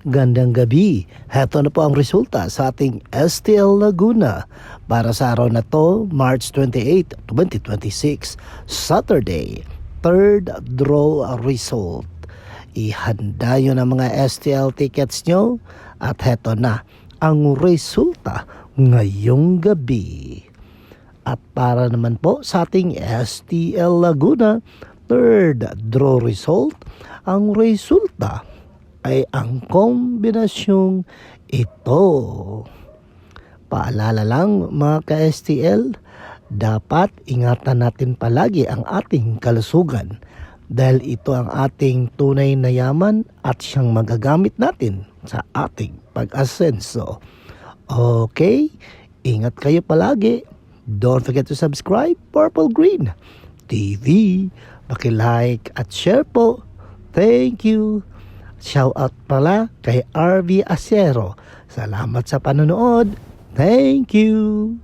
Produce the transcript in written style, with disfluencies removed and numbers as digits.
Gandang gabi. Heto na po ang resulta sa ating STL Laguna para sa araw na to, March 28, 2026, Saturday, third draw result. Ihanda yun ang mga STL tickets nyo at heto na ang resulta ngayong gabi. At para naman po sa ating STL Laguna, third draw result, ang resulta ay ang kombinasyong ito. Paalala lang mga ka-STL, dapat ingatan natin palagi ang ating kalusugan dahil ito ang ating tunay na yaman at siyang magagamit natin sa ating pag-asenso. Okay, ingat kayo palagi. Don't forget to subscribe Purple Green TV. Paki-like at share po. Thank you. Shout out pala kay RV Acero. Salamat sa panonood. Thank you.